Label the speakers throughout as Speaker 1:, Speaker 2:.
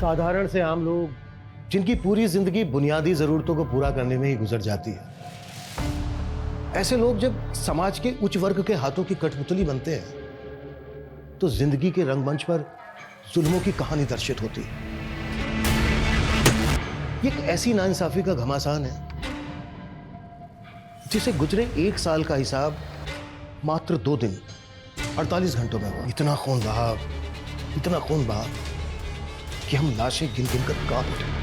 Speaker 1: साधारण से आम लोग जिनकी पूरी जिंदगी बुनियादी जरूरतों को पूरा करने में ही गुजर जाती है, ऐसे लोग जब समाज के उच्च वर्ग के हाथों की कठपुतली बनते हैं तो जिंदगी के रंगमंच पर जुल्मों की कहानी दर्शित होती है। ये एक ऐसी नाइंसाफी का घमासान है जिसे गुजरे 1 साल का हिसाब मात्र 2 दिन 48 घंटों में हुआ। इतना खून बहा कि हम लाशें गिन गिन कर कांप उठे।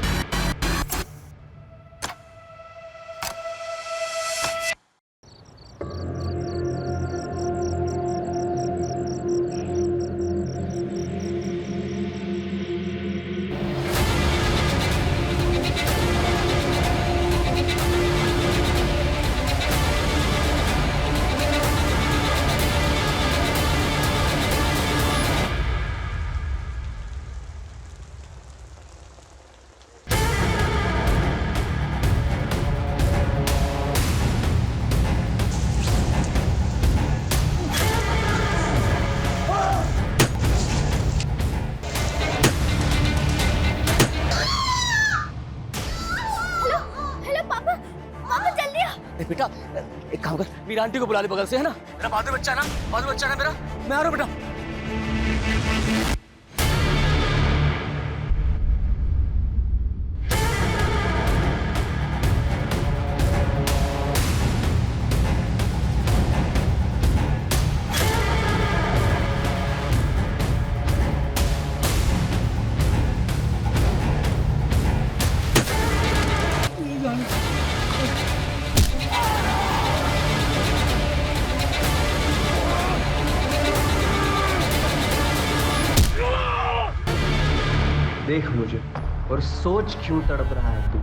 Speaker 2: बेटा एक काम कर, मेरी आंटी को बुला ले बगल से, है ना? मेरा बाजू बच्चा है ना मेरा, मैं आ रहा हूँ बेटा।
Speaker 3: देख मुझे और सोच क्यों तड़प रहा है तू।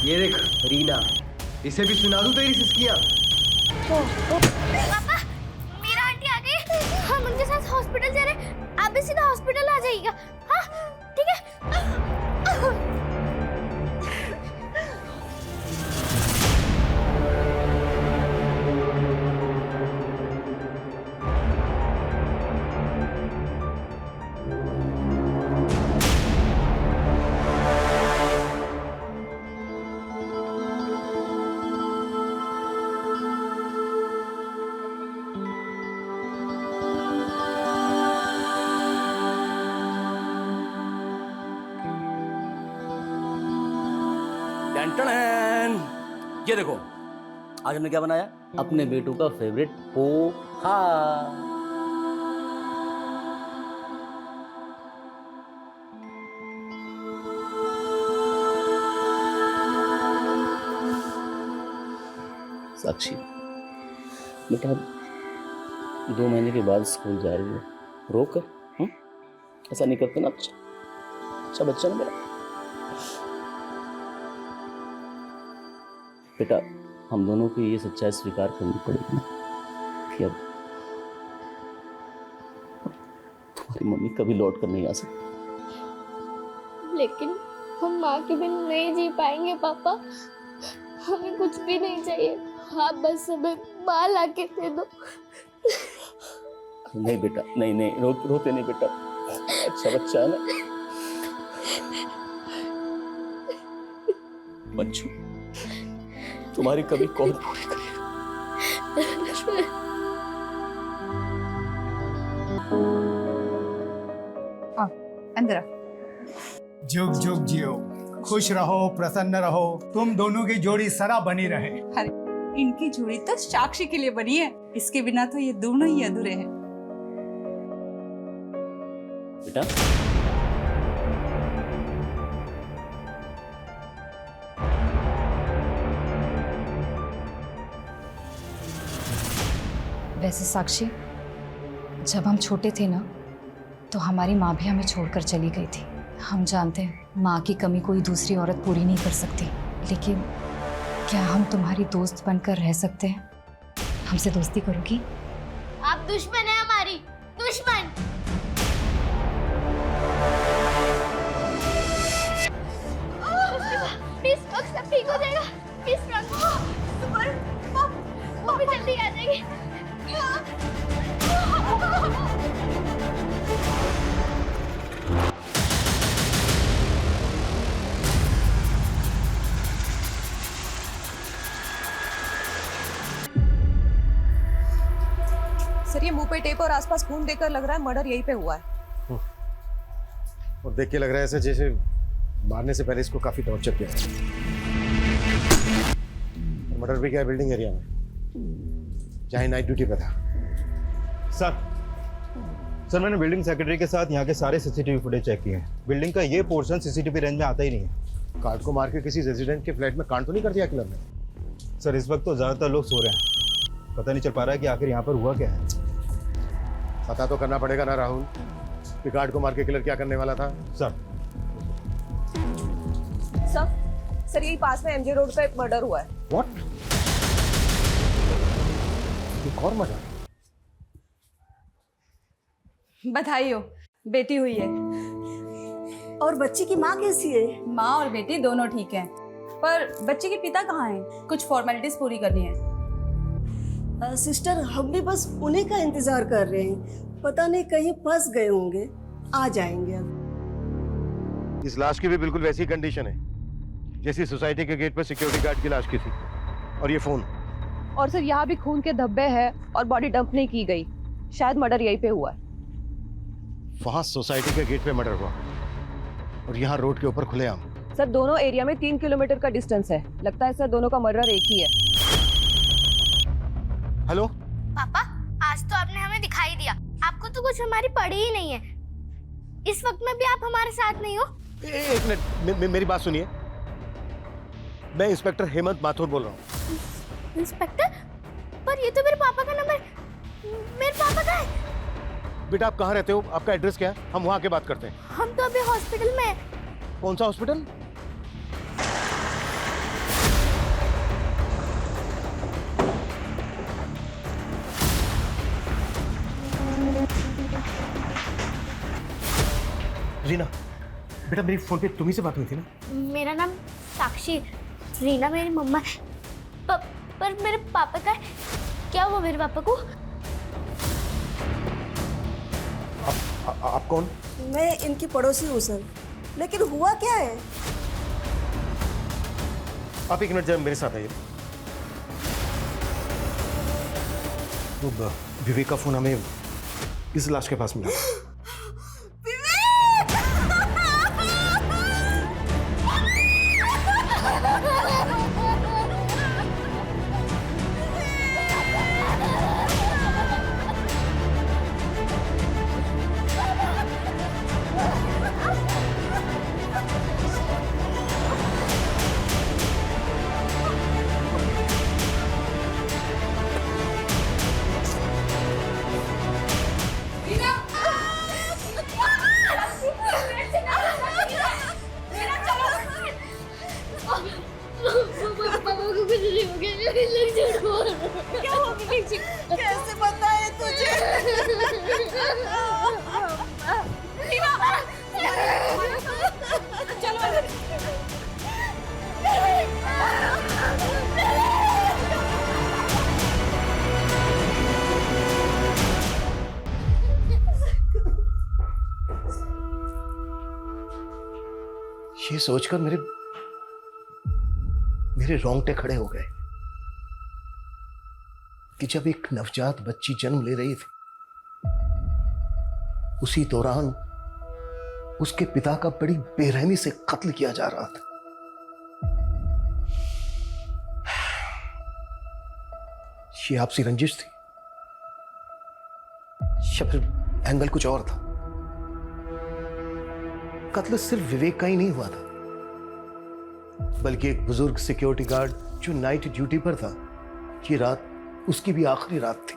Speaker 3: ये देख रीना, इसे भी सुना दूं तेरी सिसकियां।
Speaker 4: पापा, मेरा आंटी आ गई। हम उनके साथ हॉस्पिटल जा रहे हैं। आप भी सीधा हॉस्पिटल आ जाइएगा। हाँ ठीक है।
Speaker 2: ये देखो, आज हमने क्या बनाया? अपने बेटू का फेवरेट पोहा। साक्षी बेटा, 2 महीने के बाद स्कूल जा रही है, रोक। ऐसा नहीं करते ना, अच्छा बच्चा ना मेरा। बेटा, हम दोनों को ये सच्चाई स्वीकार करनी पड़ेगी कि अब तुम्हारी मम्मी कभी लौट कर नहीं आ सकती।
Speaker 4: लेकिन हम माँ के बिन नहीं जी पाएंगे पापा। हमें कुछ भी नहीं चाहिए, आप बस हमें माँ लाके दे दो।
Speaker 2: नहीं बेटा, नहीं रोते नहीं बेटा, अच्छा बच्चा है ना। बच्चू, तुम्हारी कभी कौन पूरी करेगा?
Speaker 5: अंदर
Speaker 6: जुग जुग जियो, खुश रहो, प्रसन्न रहो, तुम दोनों की जोड़ी सदा बनी रहे।
Speaker 5: अरे इनकी जोड़ी तो साक्षी के लिए बनी है, इसके बिना तो ये दोनों ही अधूरे हैं।
Speaker 2: बेटा,
Speaker 7: वैसे साक्षी, जब हम छोटे थे ना तो हमारी माँ भी हमें छोड़कर चली गई थी। हम जानते हैं माँ की कमी कोई दूसरी औरत पूरी नहीं कर सकती, लेकिन क्या हम तुम्हारी दोस्त बनकर रह सकते हैं? हमसे दोस्ती करोगी?
Speaker 4: आप दुश्मन है हमारी, दुश्मन। प्लीज सब ठीक हो जाएगा, प्लीज मम्मी जल्दी आ जाएगी।
Speaker 5: इनके मुंह पे टेप और आसपास खून देखकर लग रहा है मर्डर यहीं पे हुआ है।
Speaker 1: और देख के लग रहा है ऐसे जैसे मारने से पहले इसको काफी टॉर्चर किया। मर्डर भी किया बिल्डिंग एरिया में, जहाँ नाइट ड्यूटी पे था।
Speaker 8: सर मैंने बिल्डिंग सेक्रेटरी के साथ यहाँ के सारे सीसीटीवी फुटेज चेक किए हैं। बिल्डिंग का ये पोर्शन सीसीटीवी रेंज में आता ही नहीं है।
Speaker 1: कार्ड को मार के किसी रेजिडेंट के फ्लैट में कांड तो नहीं कर दिया किलर ने?
Speaker 8: सर इस वक्त तो ज़्यादातर लोग सो रहे हैं, पता नहीं चल पा रहा है कि आखिर यहाँ पर हुआ क्या है।
Speaker 1: पता तो करना पड़ेगा ना राहुल कि कार्ड को मार के किलर क्या करने वाला था।
Speaker 8: सर
Speaker 5: सर यही पास में एमजे रोड पे एक मर्डर हुआ है।
Speaker 1: व्हाट? एक और मर्डर?
Speaker 5: बधाई हो, बेटी हुई है।
Speaker 9: और बच्ची की माँ कैसी है?
Speaker 5: माँ और बेटी दोनों ठीक हैं, पर बच्चे के पिता कहाँ हैं? कुछ फॉर्मेलिटीज पूरी करनी है।
Speaker 9: सिस्टर हम भी बस उन्हीं का इंतजार कर रहे हैं, पता नहीं कहीं फंस गए होंगे, आ जाएंगे अब।
Speaker 1: इस लाश की भी बिल्कुल वैसी कंडीशन है जैसी सोसाइटी के गेट पर सिक्योरिटी गार्ड की लाश की थी। और ये फोन।
Speaker 10: और सर यहाँ भी खून के धब्बे हैं और बॉडी डंप नहीं की गई, शायद मर्डर यहीं पे हुआ है।
Speaker 1: वहां सोसाइटी के गेट पे मर्डर हुआ और यहाँ रोड के ऊपर खुलेआम।
Speaker 10: सर दोनों एरिया में 3 किलोमीटर का डिस्टेंस है, लगता है सर दोनों का मर्डर एक ही है।
Speaker 1: हेलो
Speaker 4: पापा, आज तो आपने हमें दिखाई दिया, आपको तो कुछ हमारी पड़ी ही नहीं है। इस वक्त में भी आप हमारे साथ नहीं हो।
Speaker 1: एक मिनट, मेरी बात सुनिए। मैं इंस्पेक्टर हेमंत माथुर बोल रहा हूँ।
Speaker 4: इंस्पेक्टर? पर ये तो मेरे पापा का नंबर। मेरे पापा का है।
Speaker 1: बेटा आप कहाँ रहते हो? आपका एड्रेस क्या है? हम वहाँ के बात करते हैं।
Speaker 4: हम तो अभी हॉस्पिटल में हैं।
Speaker 1: कौन सा हॉस्पिटल? रीना, बेटा मेरी फोन पे तुम्ही से बात हुई थी ना?
Speaker 4: मेरा नाम साक्षी, रीना मेरी मम्मा है। पर मेरे पापा का है। क्या हुआ मेरे पापा को?
Speaker 1: आप कौन?
Speaker 9: मैं इनकी पड़ोसी हूँ सर, लेकिन हुआ क्या है?
Speaker 1: आप एक मिनट जरा मेरे साथ आइए। तो विवेक का फोन हमें इस लाश के पास मिला।
Speaker 9: कैसे बताए तुझे?
Speaker 1: ये सोचकर मेरे रोंगटे खड़े हो गए कि जब एक नवजात बच्ची जन्म ले रही थी, उसी दौरान उसके पिता का बड़ी बेरहमी से कत्ल किया जा रहा था। ये आपसी रंजिश थी या फिर एंगल कुछ और था? कत्ल सिर्फ विवेक का ही नहीं हुआ था, बल्कि एक बुजुर्ग सिक्योरिटी गार्ड जो नाइट ड्यूटी पर था, ये रात उसकी भी आखिरी रात थी।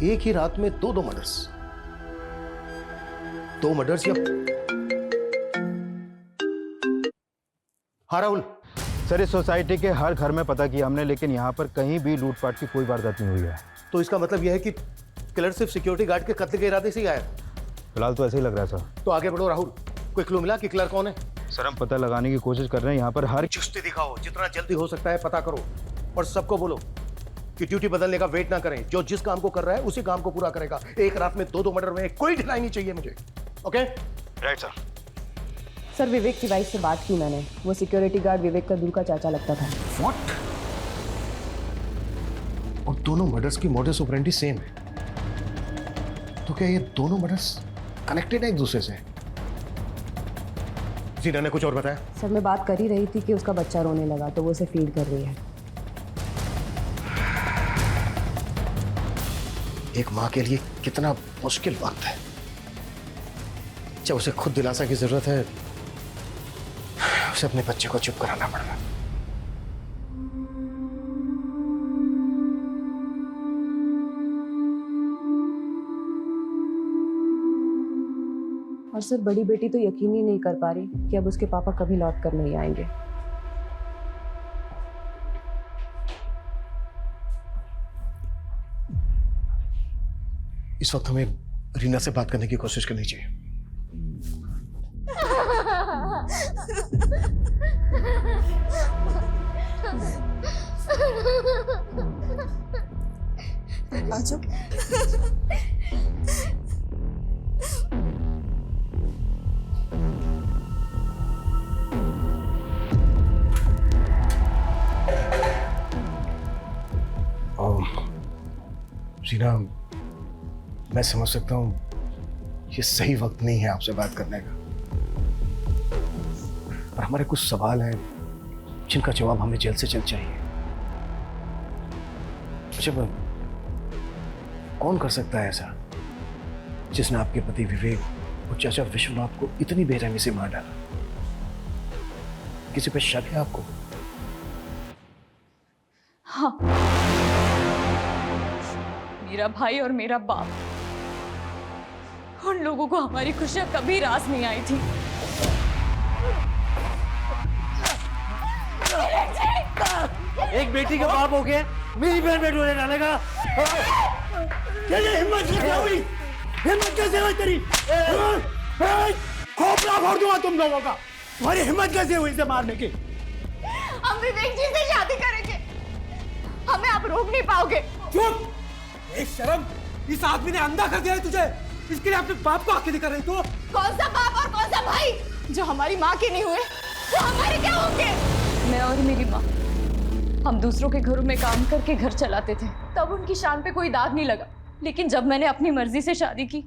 Speaker 1: एक ही रात में दो मर्डर्स। या हाँ राहुल।
Speaker 8: सर इस सोसाइटी के हर घर में पता किया हमने, लेकिन यहाँ पर कहीं भी लूटपाट की कोई वारदात नहीं हुई है।
Speaker 1: तो इसका मतलब यह है कि किलर सिर्फ सिक्योरिटी गार्ड के कत्ल के इरादे से ही आया।
Speaker 8: फिलहाल तो ऐसे ही लग रहा है सर।
Speaker 1: तो आगे बढ़ो राहुल, कोई क्लू मिला कि किलर कौन है?
Speaker 8: सर हम पता लगाने की कोशिश कर रहे हैं, यहाँ पर हर
Speaker 1: चुस्ती दिखाओ, जितना जल्दी हो सकता है पता करो, और सबको बोलो कि ड्यूटी बदलने का वेट ना करें। जो जिस काम को कर रहा है उसी काम को पूरा करेगा। एक रात में दो मर्डर में कोई ढिलाई नहीं चाहिए मुझे। ओके?
Speaker 8: Right sir.
Speaker 10: सर विवेक की वाइफ से बात की मैंने, वो सिक्योरिटी गार्ड विवेक का दूर का चाचा लगता था।
Speaker 1: व्हाट? और दोनों मर्डर्स की मॉडस ऑपरेंडी सेम है, तो क्या ये दोनों मर्डर्स कनेक्टेड है एक दूसरे से? जीना ने कुछ और बताया?
Speaker 10: सर मैं बात कर ही रही थी कि उसका बच्चा रोने लगा तो वो उसे फीड कर रही है।
Speaker 1: एक माँ के लिए कितना मुश्किल वक्त है जब उसे खुद दिलासा की जरूरत है, उसे अपने बच्चे को चुप कराना पड़ रहा है।
Speaker 10: और सर बड़ी बेटी तो यकीन ही नहीं कर पा रही कि अब उसके पापा कभी लौट कर नहीं आएंगे।
Speaker 1: इस वक्त हमें रीना से बात करने की कोशिश करनी चाहिए।
Speaker 9: आजो।
Speaker 1: रीना, मैं समझ सकता हूं ये सही वक्त नहीं है आपसे बात करने का, पर हमारे कुछ सवाल हैं जिनका जवाब हमें जल्द से जल्द चाहिए। अच्छा, कौन कर सकता है ऐसा जिसने आपके पति विवेक और चाचा विश्वनाथ को इतनी बेरहमी से मार डाला? किसी पे शक है आपको?
Speaker 7: हाँ, मेरा भाई और मेरा बाप, उन लोगों को हमारी खुशियां कभी रास नहीं आई थी।
Speaker 3: एक बेटी का बाप हो गया, मेरी बहन पे डोरे डालेगा? तेरी हिम्मत कैसे हुई? हिम्मत कैसे हुई तेरी? खोपड़ा फोड़ दूंगा तुम लोगों का। तुम्हारी हिम्मत कैसे हुई इसे मारने की?
Speaker 4: हम विवेक जी से शादी करेंगे, हमें आप रोक नहीं पाओगे।
Speaker 3: चुप! एक शर्म, इस आदमी ने अंधा कर दिया है तुझे, इसके लिए अपने बाप को आके दिखा रही तू?
Speaker 4: कौन सा बाप और कौन सा भाई? जो हमारी माँ के नहीं हुए वो हमारे क्या होंगे?
Speaker 7: मैं और मेरी माँ, हम दूसरों के घरों में काम करके घर चलाते थे, तब उनकी शान पे कोई दाग नहीं लगा। लेकिन जब मैंने अपनी मर्जी से शादी की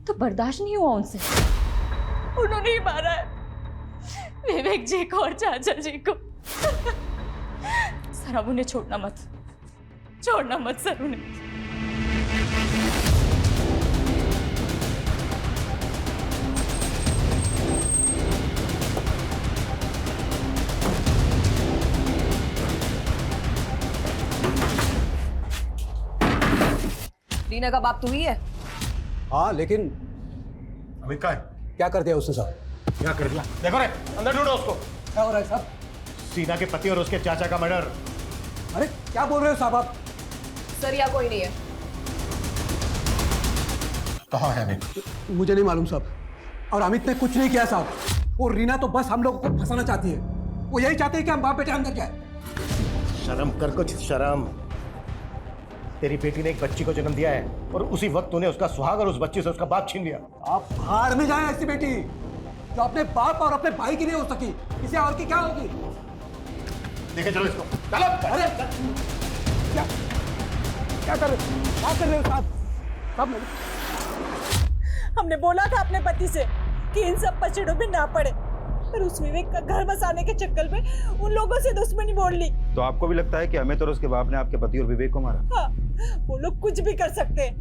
Speaker 7: तो बर्दाश्त नहीं हुआ उनसे। उन्होंने ही मारा है विवेक जी को और चाचा जी को। सर अब उन्हें छोड़ना मत सर उन्हें।
Speaker 10: रीना का बाप तू ही है?
Speaker 3: हाँ, लेकिन
Speaker 1: अमित का है?
Speaker 3: क्या कर दिया उसने साहब?
Speaker 1: क्या कर दिया? देखो रे, अंदर ढूंढो उसको।
Speaker 3: क्या हो रहा है साहब?
Speaker 1: सीना के पति और उसके चाचा का मर्डर।
Speaker 3: अरे क्या बोल रहे हो साहब आप?
Speaker 10: सर यहाँ कोई नहीं है।
Speaker 1: कहाँ है अमित?
Speaker 3: मुझे नहीं मालूम साहब, और अमित ने कुछ नहीं किया साहब। और रीना तो बस हम लोगों को फंसाना चाहती है। वो यही चाहते हैं कि हम बाप बेटे अंदर जाए।
Speaker 1: शर्म कर, कुछ शर्म। तेरी बेटी ने एक बच्ची को जन्म दिया है और उसी वक्त तूने उसका सुहाग और उस बच्ची से उसका बाप छीन लिया।
Speaker 3: आप भाड़ में जाए ऐसी बेटी जो अपने बाप और अपने भाई की नहीं हो सकी, इसे और की क्या होगी?
Speaker 1: देखे चलो इसको, चलो।
Speaker 3: अरे क्या कर रहे हो साहब?
Speaker 11: हमने बोला था अपने पति से कि इन सब पचड़ों में ना पड़े, पर उस विवेक का घर बसाने के चक्कर में उन लोगों से दुश्मनी मोड़ ली।
Speaker 8: तो आपको भी लगता है कि अमित और उसके बाप ने आपके पति और विवेक को मारा?
Speaker 11: हाँ, वो लोग कुछ भी कर सकते हैं।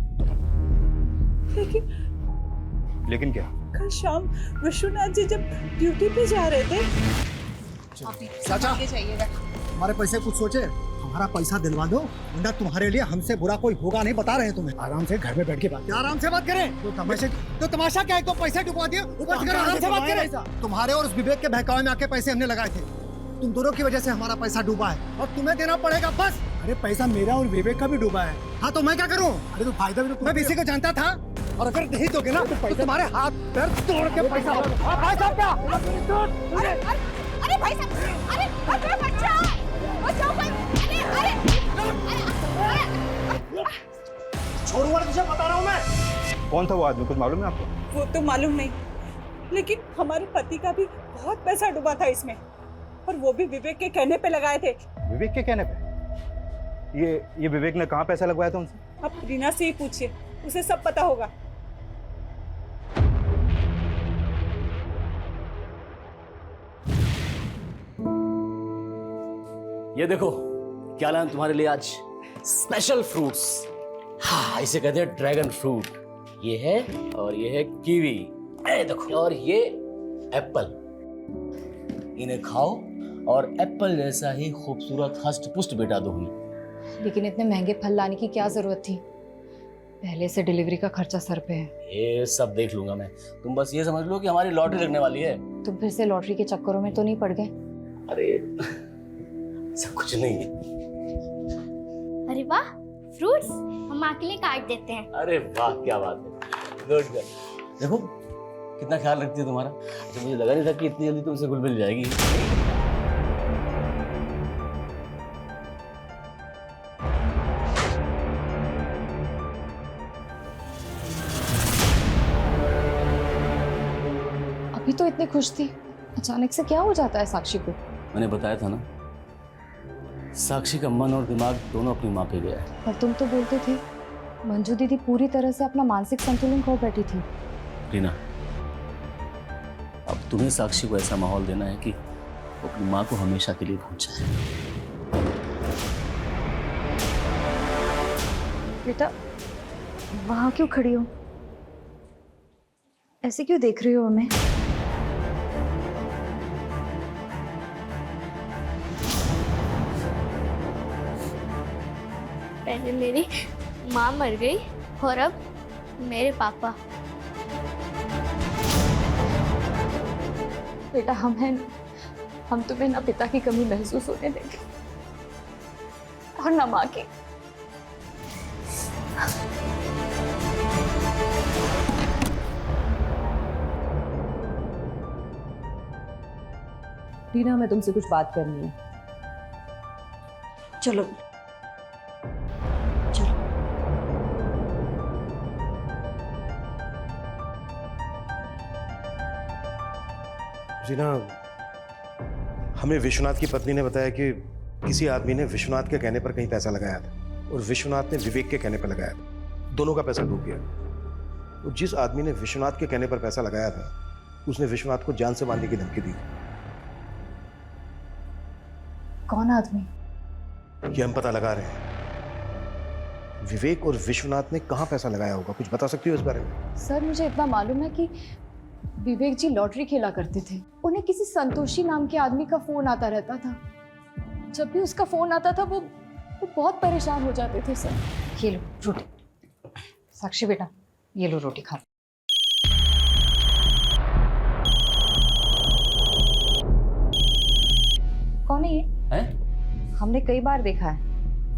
Speaker 8: लेकिन क्या?
Speaker 11: कल शाम विश्वनाथ जी जब ड्यूटी पे जा रहे थे।
Speaker 6: चाचा, हमारे पैसे कुछ सोचे? हमारा पैसा दिलवा दो, वरना तुम्हारे लिए हमसे बुरा कोई होगा नहीं, बता रहे हैं तुम्हें। आराम से घर में बैठ के बात। आराम से बात करें। तो तमाशा क्या है? तो पैसे डुबा दिए, ऊपर से आराम से बात करें। तुम्हारे और उस विवेक के बहकावे में आके पैसे हमने लगाए थे, तुम दोनों की वजह से हमारा पैसा डूबा है और तुम्हें देना पड़ेगा बस। अरे पैसा मेरा और विवेक का भी डूबा है। हाँ तो मैं क्या करूँ? अरे तो फायदा भी तो मैं इसी को जानता था, और अगर नहीं दोगे ना तो तुम्हारे हाथ पैर तोड़ के पैसा
Speaker 4: अरे भाई साहब, अरे बच्चा बचाओ भाई,
Speaker 1: छोड़ूंगा तुझे, बता रहा हूँ मैं।
Speaker 8: कौन था वो आदमी, कुछ मालूम है आपको?
Speaker 11: वो तो मालूम नहीं, लेकिन हमारे पति का भी बहुत पैसा डूबा था इसमें, और वो भी विवेक के कहने पे लगाए थे।
Speaker 8: विवेक के कहने पे? ये विवेक ने कहाँ पैसा लगवाया था उनसे?
Speaker 11: आप रीना से ही पूछिए, उसे सब पता होगा।
Speaker 2: ये देखो क्या लाया तुम्हारे लिए आज, स्पेशल फ्रूट्स। हाँ, इसे कहते हैं ड्रैगन फ्रूट। ये है, और ये है कीवी, ये देखो, और ये एप्पल। इन्हें खाओ और एप्पल जैसा ही खूबसूरत हष्ट पुष्ट बेटा दोगी।
Speaker 7: लेकिन इतने महंगे फल लाने की क्या जरूरत थी? पहले से डिलीवरी का खर्चा सर पे है।
Speaker 2: ये सब देख लूंगा मैं, तुम बस ये समझ लो कि हमारी लॉटरी लगने वाली है।
Speaker 7: तुम फिर से लॉटरी के चक्करों में तो नहीं पड़ गए?
Speaker 2: अरे सब कुछ नहीं है।
Speaker 4: अरे वाह, फ्रूट्स हम माँ के लिए काट देते हैं।
Speaker 2: अरे वाह, क्या बात है, गुड गर्ल। देखो कितना ख्याल रखती है तुम्हारा। अच्छा, मुझे लगा नहीं था कि इतनी जल्दी तुमसे घुल मिल जाएगी।
Speaker 7: अभी तो इतनी खुश थी, अचानक से क्या हो जाता है साक्षी को?
Speaker 2: मैंने बताया था ना, साक्षी का मन और दिमाग दोनों अपनी माँ पे गया है।
Speaker 7: पर तुम तो बोलते थे मंजू दीदी पूरी तरह से अपना मानसिक संतुलन खो बैठी थी।
Speaker 2: रीना, अब तुम्हें साक्षी को ऐसा माहौल देना है कि वो अपनी माँ को हमेशा के लिए भूल जाए।
Speaker 7: बेटा, वहां क्यों खड़ी हो? ऐसे क्यों देख रही हो हमें?
Speaker 4: पहले मेरी माँ मर गई और अब मेरे पापा।
Speaker 7: बेटा, हम तुम्हें ना पिता की कमी महसूस होने देंगे और ना माँ की।
Speaker 10: रीना, हमें तुमसे कुछ बात करनी है।
Speaker 9: चलो
Speaker 1: जीना, हमें विश्वनाथ की पत्नी ने बताया कि किसी आदमी ने विश्वनाथ के कहने पर कहीं पैसा लगाया था और विश्वनाथ ने विवेक के कहने पर लगाया था। दोनों का पैसा डूब गया। और जिस आदमी ने विश्वनाथ के कहने पर पैसा लगाया था, उसने विश्वनाथ को जान से मारने की धमकी दी।
Speaker 7: कौन आदमी?
Speaker 1: ये हम पता लगा रहे हैं। विवेक और विश्वनाथ ने कहाँ पैसा लगाया होगा, कुछ बता सकती हो इस बारे में?
Speaker 7: सर, मुझे इतना मालूम है कि विवेक जी लॉटरी खेला करते थे। उन्हें किसी संतोषी नाम के आदमी का फोन आता रहता था। जब भी उसका फोन आता था वो बहुत परेशान हो जाते थे सर। ये लो रोटी। साक्षी बेटा, ये लो रोटी खा। कौन है ये?
Speaker 2: हैं?
Speaker 7: हमने कई बार देखा है।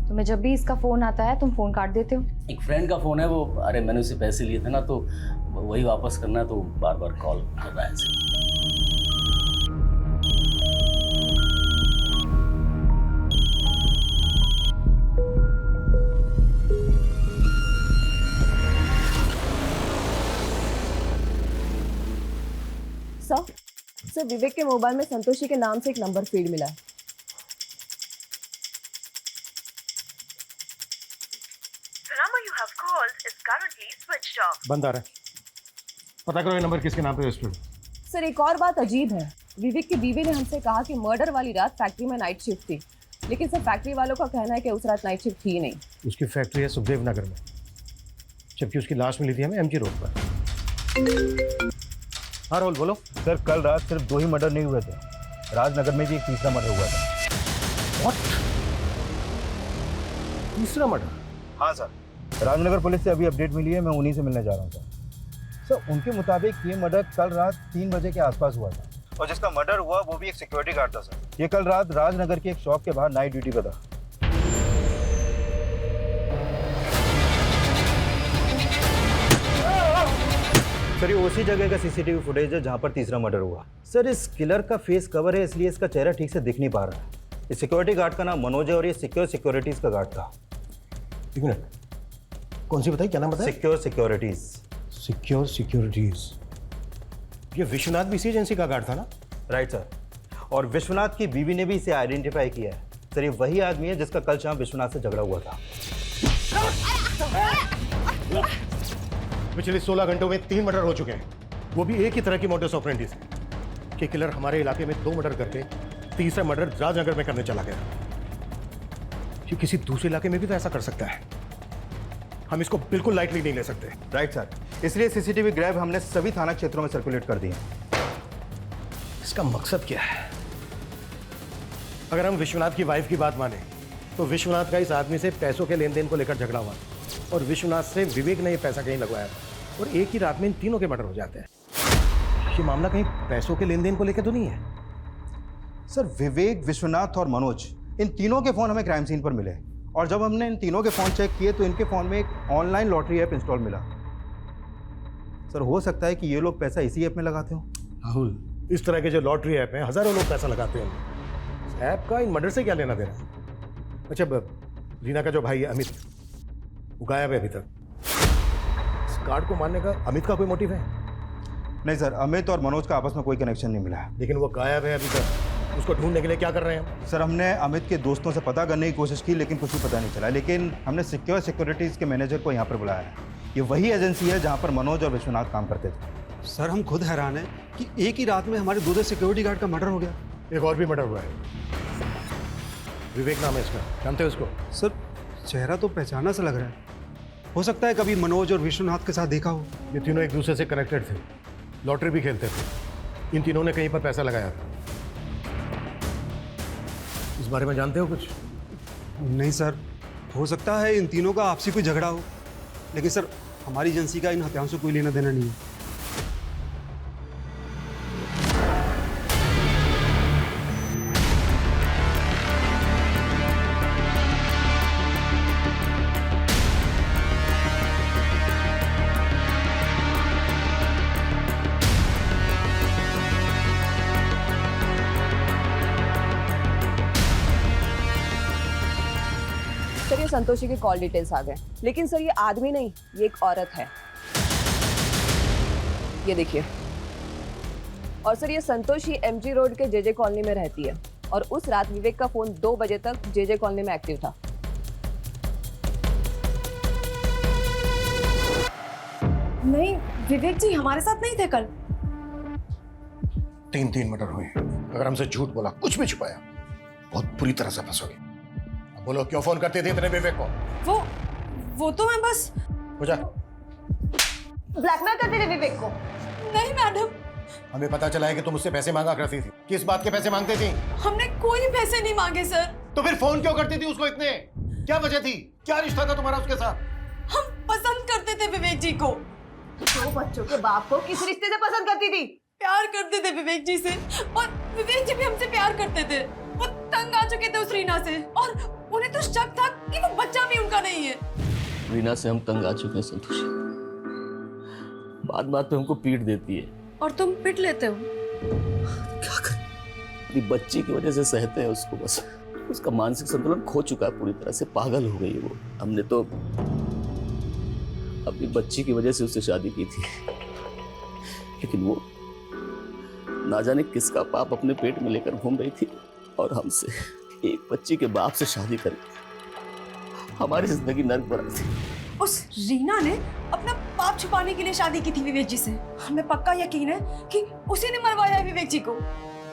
Speaker 7: तुम्हें जब भी इसका फोन आता है तुम फोन काट देते हो।
Speaker 2: एक फ्रेंड का फोन है वो। अरे मैंने उसे पैसे लिए थे ना, तो वही वापस करना है, तो बार बार कॉल कर रहा है ऐसे।
Speaker 10: सर, विवेक के मोबाइल में संतोषी के नाम से एक नंबर फीड मिला है।
Speaker 1: बंद आ रहा है। पता करो ये नंबर किसके नाम पे रजिस्टर्ड है।
Speaker 10: सर, एक और बात अजीब है। विवेक की बीवी ने हमसे कहा कि मर्डर वाली रात फैक्ट्री में नाइट शिफ्ट थी, लेकिन सर फैक्ट्री वालों का कहना है कि उस रात नाइट शिफ्ट थी ही नहीं।
Speaker 1: उसकी फैक्ट्री है सुखदेव नगर में, जबकि उसकी लाश मिली थी हमें एमजी रोड पर। हाँ राहुल, बोलो।
Speaker 8: सर, कल रात सिर्फ 2 ही मर्डर नहीं हुए थे, राजनगर में भी एक तीसरा मर्डर हुआ था।
Speaker 1: What? तीसरा मर्डर?
Speaker 8: हाँ सर, राजनगर पुलिस से अभी अपडेट मिली है, मैं उन्हीं से मिलने जा रहा हूँ सर। सर, उनके मुताबिक ये मर्डर कल रात 3 बजे के आसपास हुआ था, और जिसका मर्डर हुआ वो भी एक सिक्योरिटी गार्ड था सर। ये कल रात राजनगर की एक शॉप के बाहर नाइट ड्यूटी पर था। सर, ये उसी जगह का सीसीटीवी फुटेज है जहाँ पर तीसरा मर्डर हुआ। सर, इस किलर का फेस कवर है, इसलिए इसका चेहरा ठीक से दिख नहीं पा रहा है। इस सिक्योरिटी गार्ड का नाम मनोज है और ये सिक्योर सिक्योरिटीज का गार्ड था।
Speaker 1: एक मिनट, कौन सी बताई, क्या नाम बताया?
Speaker 8: Secure securities.
Speaker 1: Secure securities. ये विश्वनाथ भी इसी एजेंसी का गार्ड था ना?
Speaker 8: राइट सर, और विश्वनाथ की बीवी ने भी इसे आइडेंटिफाई किया है। सर ये वही आदमी है जिसका कल शाम विश्वनाथ से झगड़ा हुआ था।
Speaker 1: पिछले 16 घंटों में 3 मर्डर हो चुके हैं, वो भी एक ही तरह की मोडस ऑपरेंडी से कि किलर हमारे इलाके में 2 मर्डर करके तीसरा मर्डर राजनगर में करने चला गया। ये किसी दूसरे इलाके में भी तो ऐसा कर सकता है। हम इसको बिल्कुल लाइटली नहीं ले सकते।
Speaker 8: राइट सर, इसलिए सीसीटीवी ग्रैब हमने सभी थाना क्षेत्रों में सर्कुलेट कर दिए।
Speaker 1: इसका मकसद क्या है? अगर हम विश्वनाथ की वाइफ की बात माने तो विश्वनाथ का इस आदमी से पैसों के लेन देन को लेकर झगड़ा हुआ और विश्वनाथ से विवेक ने ये पैसा कहीं लगवाया और एक ही रात में इन तीनों के मर्डर हो जाते हैं। ये मामला कहीं पैसों के लेन देन को लेकर तो नहीं है?
Speaker 8: सर विवेक, विश्वनाथ और मनोज, इन तीनों के फोन हमें क्राइम सीन पर मिले और जब हमने इन तीनों के फोन चेक किए तो इनके फोन में एक ऑनलाइन लॉटरी ऐप इंस्टॉल मिला। सर हो सकता है कि ये लोग पैसा इसी ऐप में लगाते हो।
Speaker 1: राहुल, इस तरह के जो लॉटरी ऐप हैं हजारों लोग पैसा लगाते हैं। ऐप का इन मर्डर से क्या लेना देना? अच्छा, रीना का जो भाई है अमित, वो गायब है अभी तक। इस कार्ड को मारने का अमित का कोई मोटिव है?
Speaker 8: नहीं सर, अमित और मनोज का आपस में कोई कनेक्शन नहीं मिला है।
Speaker 1: लेकिन वो गायब है अभी तक, उसको ढूंढने के लिए क्या कर रहे हैं?
Speaker 8: सर हमने अमित के दोस्तों से पता करने की कोशिश की लेकिन कुछ भी पता नहीं चला। लेकिन हमने सिक्योरिटीज़ के मैनेजर को यहाँ पर बुलाया है। ये वही एजेंसी है जहाँ पर मनोज और विश्वनाथ काम करते थे।
Speaker 3: सर हम खुद हैरान हैं कि एक ही रात में हमारे 2 सिक्योरिटी गार्ड का मर्डर हो गया।
Speaker 1: एक और भी मर्डर हुआ है, विवेक नाम है इसका, जानते हो उसको?
Speaker 3: सर चेहरा तो पहचाना सा लग रहा है, हो सकता है कभी मनोज और विश्वनाथ के साथ देखा हो।
Speaker 1: ये तीनों एक दूसरे से कनेक्टेड थे, लॉटरी भी खेलते थे। इन तीनों ने कहीं पर पैसा लगाया था। इस बारे में जानते हो कुछ?
Speaker 3: नहीं सर, हो सकता है इन तीनों का आपसी कोई झगड़ा हो, लेकिन सर हमारी एजेंसी का इन हत्याओं से कोई लेना देना नहीं है।
Speaker 10: सर ये संतोषी के कॉल डिटेल्स आ गए, लेकिन सर ये आदमी नहीं, ये एक औरत है। ये देखिए। और सर ये संतोषी एमजी रोड के जेजे कॉलोनी में रहती है और उस रात विवेक का फोन 2 बजे तक जेजे कॉलोनी में एक्टिव था।
Speaker 5: नहीं, विवेक जी हमारे साथ नहीं थे कल।
Speaker 1: 3 मर्डर हुए। अगर हमसे झूठ बोला, कुछ भी छुपाया, बहुत बुरी तरह से फंसोगे। अब बोलो, क्यों फोन करते थे इतने विवेक को?
Speaker 5: वो तो मैं बस
Speaker 1: हो जा।
Speaker 5: ब्लैकमेल करते थे विवेक को। नहीं मैडम,
Speaker 1: हमें पता चला है कि तुम उससे पैसे मांगा करती थी। किस बात के पैसे मांगते थी?
Speaker 5: हमने कोई पैसे नहीं मांगे सर।
Speaker 1: तो फिर फोन क्यों करती थी उसको इतने? क्या वजह थी? क्या रिश्ता था तुम्हारा उसके साथ?
Speaker 5: हम पसंद करते थे विवेक जी को।
Speaker 10: 2 बच्चों के बाप को किस रिश्ते से पसंद करती थी?
Speaker 5: प्यार करते थे विवेक जी से और विवेक जी भी हमसे प्यार करते थे। वो तंग आ चुके थे उस रीना से और उन्हें तो शक था कि वो बच्चा भी उनका नहीं है।
Speaker 2: रीना से हम तंग आ चुके हैं संतोषी। बात बात पे हमको पीट देती है।
Speaker 5: और तुम पिट लेते हो?
Speaker 2: क्या करें, अपनी बच्ची की वजह से सहते हैं उसको। बस उसका मानसिक संतुलन खो चुका है, पूरी तरह से पागल हो गई है वो। हमने तो अपनी बच्ची की वजह से उससे शादी की थी, लेकिन वो ना जाने किसका पाप अपने पेट में लेकर घूम रही थी और हमसे, एक बच्ची के बाप से शादी करके हमारी जिंदगी नर्क बना थी।
Speaker 5: उस रीना ने अपना पाप छुपाने के लिए शादी की थी विवेक जी से। हमें पक्का यकीन है कि उसी ने मरवाया है विवेक जी को।